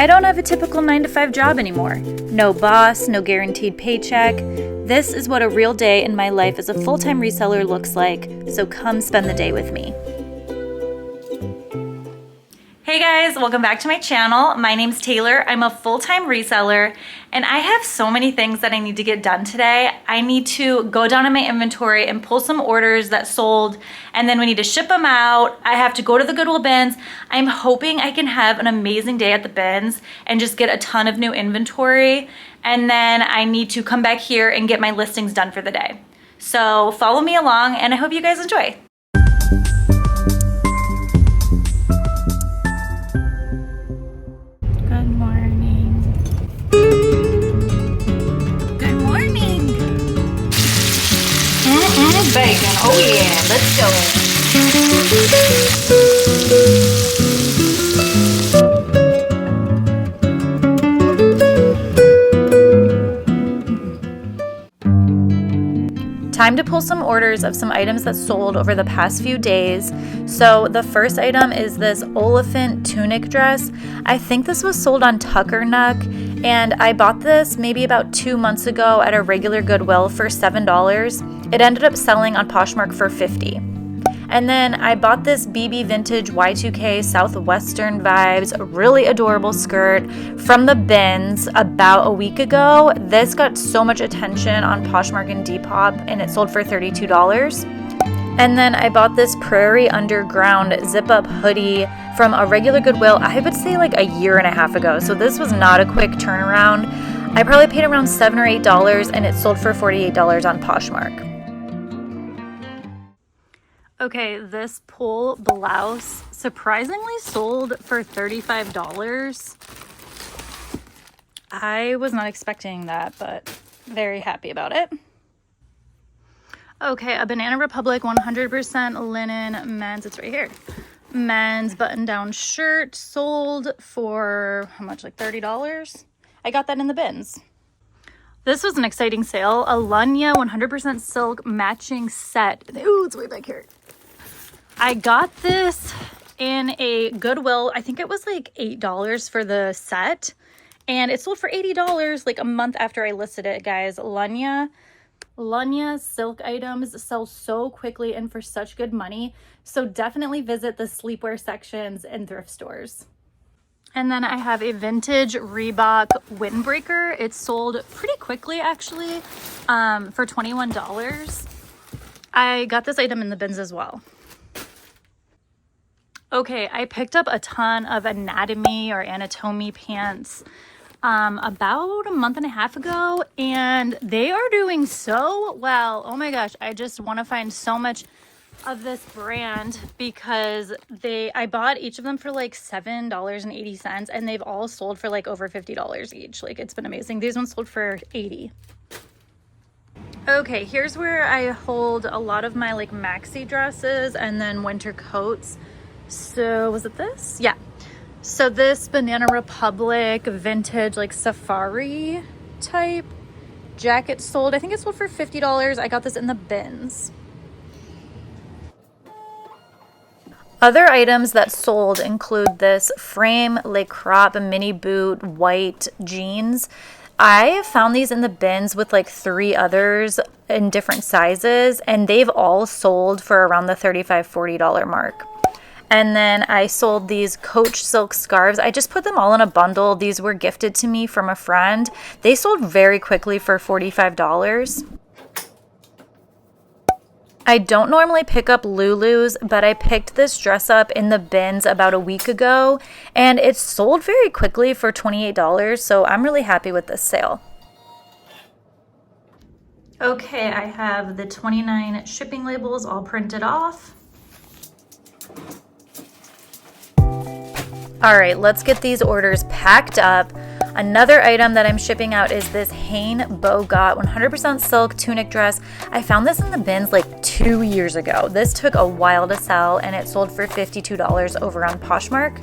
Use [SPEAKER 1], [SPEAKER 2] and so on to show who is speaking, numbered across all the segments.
[SPEAKER 1] I don't have a typical 9-to-5 job anymore. No boss, no guaranteed paycheck. This is what a real day in my life as a full-time reseller looks like, so come spend the day with me. Hey guys, welcome back to my channel. My name's Taylor. I'm a full-time reseller and I have so many things that I need to get done today. I need to go down in my inventory and pull some orders that sold, and then we need to ship them out. I have to go to the Goodwill bins. I'm hoping I can have an amazing day at the bins and just get a ton of new inventory. And then I need to come back here and get my listings done for the day. So follow me along and I hope you guys enjoy. Bacon. Oh yeah, let's go. Time to pull some orders of some items that sold over the past few days. So the first item is this olifant tunic dress. I think this was sold on Tuckernuck, and I bought this maybe about 2 months ago at a regular Goodwill for $7. It ended up selling on Poshmark for $50. And then I bought this BB Vintage Y2K Southwestern Vibes really adorable skirt from the bins about a week ago. This got so much attention on Poshmark and Depop, and it sold for $32. And then I bought this Prairie Underground zip-up hoodie from a regular Goodwill, I would say like a year and a half ago. So this was not a quick turnaround. I probably paid around $7 or $8, and it sold for $48 on Poshmark. Okay, this pull blouse surprisingly sold for $35. I was not expecting that, but very happy about it. Okay, a Banana Republic 100% linen men's, it's right here. Men's button-down shirt sold for, how much, like $30? I got that in the bins. This was an exciting sale. A Lunya 100% silk matching set. Ooh, it's way back here. I got this in a Goodwill. I think it was like $8 for the set, and it sold for $80 like a month after I listed it, guys. Lunya silk items sell so quickly and for such good money, so definitely visit the sleepwear sections and thrift stores. And then I have a vintage Reebok windbreaker. It sold pretty quickly actually, for $21. I got this item in the bins as well. Okay, I picked up a ton of anatomy pants about a month and a half ago, and they are doing so well. Oh my gosh, I just want to find so much of this brand because I bought each of them for like $7.80, and they've all sold for like over $50 each. Like, it's been amazing. These ones sold for $80. Okay, here's where I hold a lot of my like maxi dresses and then winter coats. So was it this? Yeah. So this Banana Republic vintage like safari type jacket sold. I think it sold for $50. I got this in the bins. Other items that sold include this frame Le Crop mini boot white jeans. I found these in the bins with like 3 others in different sizes, and they've all sold for around the $35-$40 mark. And then I sold these Coach silk scarves. I just put them all in a bundle. These were gifted to me from a friend. They sold very quickly for $45. I don't normally pick up Lulus, but I picked this dress up in the bins about a week ago, and it sold very quickly for $28, so I'm really happy with this sale. Okay, I have the 29 shipping labels all printed off. All right, let's get these orders packed up. Another item that I'm shipping out is this Hain Bogot 100% silk tunic dress. I found this in the bins like 2 years ago. This took a while to sell, and it sold for $52 over on Poshmark.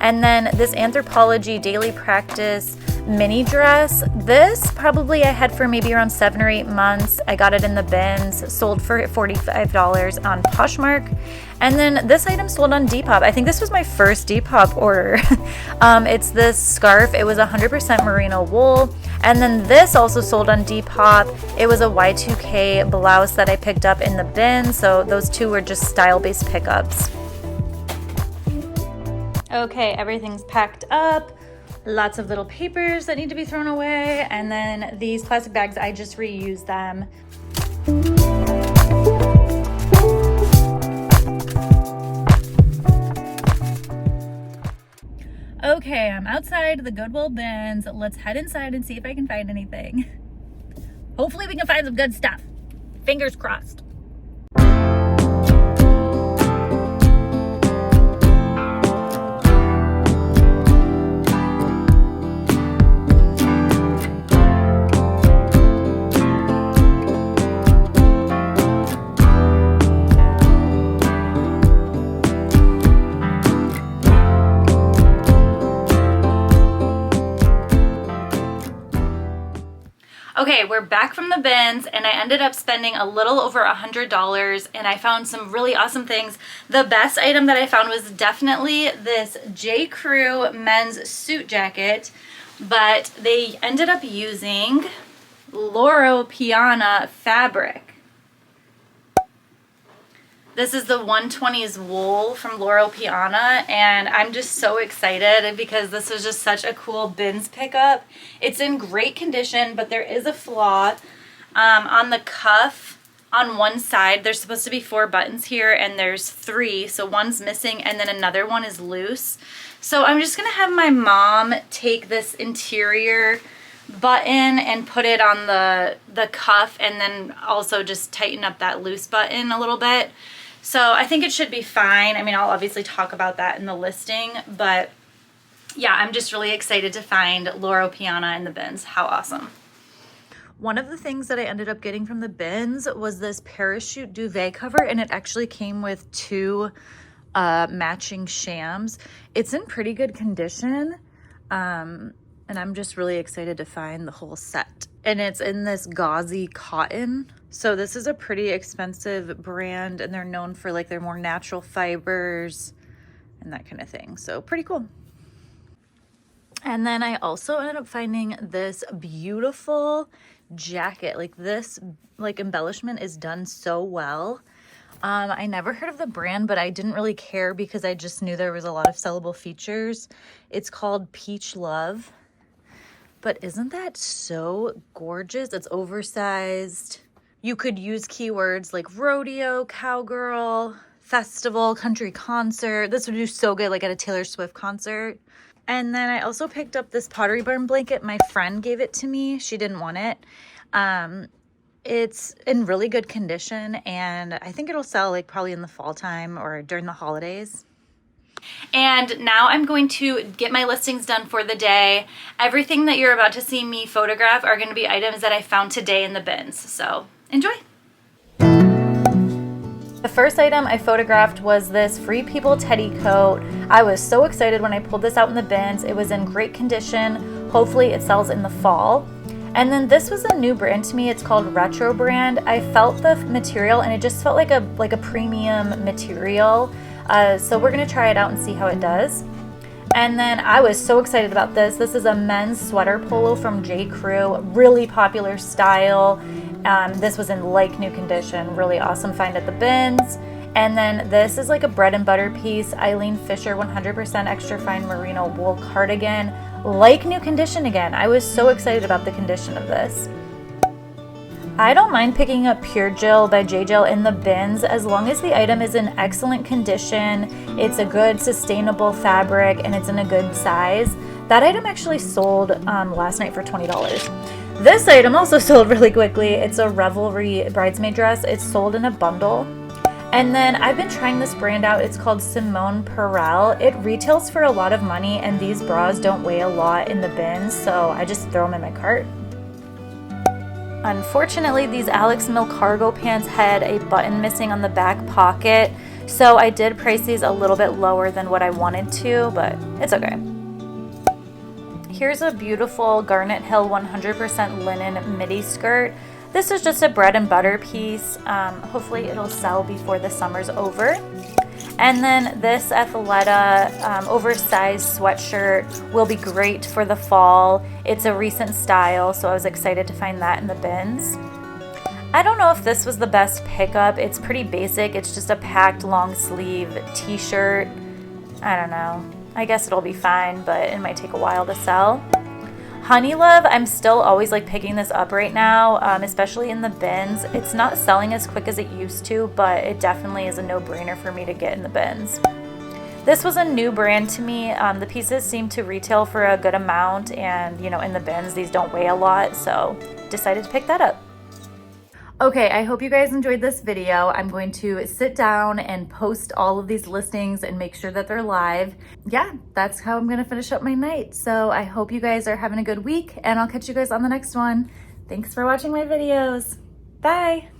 [SPEAKER 1] And then this Anthropologie Daily Practice mini dress. This probably I had for maybe around 7 or 8 months. I got it in the bins, sold for $45 on Poshmark. And then this item sold on Depop. I think this was my first Depop order. It's this scarf. It was 100% merino wool. And then this also sold on Depop. It was a Y2K blouse that I picked up in the bin. So those two were just style-based pickups. Okay, everything's packed up. Lots of little papers that need to be thrown away. And then these plastic bags, I just reuse them. Okay, I'm outside the Goodwill bins. Let's head inside and see if I can find anything. Hopefully we can find some good stuff. Fingers crossed. Okay, we're back from the bins and I ended up spending a little over $100 and I found some really awesome things. The best item that I found was definitely this J. Crew men's suit jacket, but they ended up using Loro Piana fabric. This is the 120s wool from Loro Piana, and I'm just so excited because this was just such a cool bins pickup. It's in great condition, but there is a flaw on the cuff. On one side, there's supposed to be 4 buttons here, and there's 3, so one's missing, and then another one is loose. So I'm just gonna have my mom take this interior button and put it on the cuff, and then also just tighten up that loose button a little bit. So I think it should be fine. I mean, I'll obviously talk about that in the listing, but yeah, I'm just really excited to find Loro Piana in the bins. How awesome. One of the things that I ended up getting from the bins was this parachute duvet cover, and it actually came with 2 matching shams. It's in pretty good condition, and I'm just really excited to find the whole set. And it's in this gauzy cotton. So this is a pretty expensive brand, and they're known for like their more natural fibers and that kind of thing. So pretty cool. And then I also ended up finding this beautiful jacket. Like this like embellishment is done so well. I never heard of the brand, but I didn't really care because I just knew there was a lot of sellable features. It's called Peach Love. But isn't that so gorgeous? It's oversized. You could use keywords like rodeo, cowgirl, festival, country concert. This would do so good like at a Taylor Swift concert. And then I also picked up this Pottery Barn blanket. My friend gave it to me. She didn't want it. It's in really good condition, and I think it'll sell like probably in the fall time or during the holidays. And now I'm going to get my listings done for the day. Everything that you're about to see me photograph are going to be items that I found today in the bins. So enjoy. The first item I photographed was this Free People teddy coat. I was so excited when I pulled this out in the bins. It was in great condition. Hopefully it sells in the fall. And then this was a new brand to me. It's called Retro Brand. I felt the material and it just felt like a premium material. So we're gonna try it out and see how it does. And then I was so excited about this. This is a men's sweater polo from J. Crew, really popular style. This was in like new condition, really awesome find at the bins. And then this is like a bread and butter piece, Eileen Fisher 100% extra fine merino wool cardigan, like new condition again. I was so excited about the condition of this. I don't mind picking up Pure Jill by J. Jill in the bins as long as the item is in excellent condition, it's a good sustainable fabric, and it's in a good size. That item actually sold last night for $20. This item also sold really quickly. It's a Revelry bridesmaid dress. It's sold in a bundle. And then I've been trying this brand out. It's called Simone Perel. It retails for a lot of money, and these bras don't weigh a lot in the bins, so I just throw them in my cart. Unfortunately, these Alex Mill cargo pants had a button missing on the back pocket, so I did price these a little bit lower than what I wanted to, but it's okay. Here's a beautiful Garnet Hill 100% linen midi skirt. This is just a bread and butter piece. Hopefully it'll sell before the summer's over. And then this Athleta oversized sweatshirt will be great for the fall. It's a recent style, so I was excited to find that in the bins. I don't know if this was the best pickup. It's pretty basic. It's just a packed long sleeve t-shirt. I don't know. I guess it'll be fine, but it might take a while to sell. Honey Love, I'm still always like picking this up right now, especially in the bins. It's not selling as quick as it used to, but it definitely is a no-brainer for me to get in the bins. This was a new brand to me. The pieces seem to retail for a good amount, and you know, in the bins these don't weigh a lot, so decided to pick that up. Okay, I hope you guys enjoyed this video. I'm going to sit down and post all of these listings and make sure that they're live. Yeah, that's how I'm gonna finish up my night. So I hope you guys are having a good week, and I'll catch you guys on the next one. Thanks for watching my videos. Bye.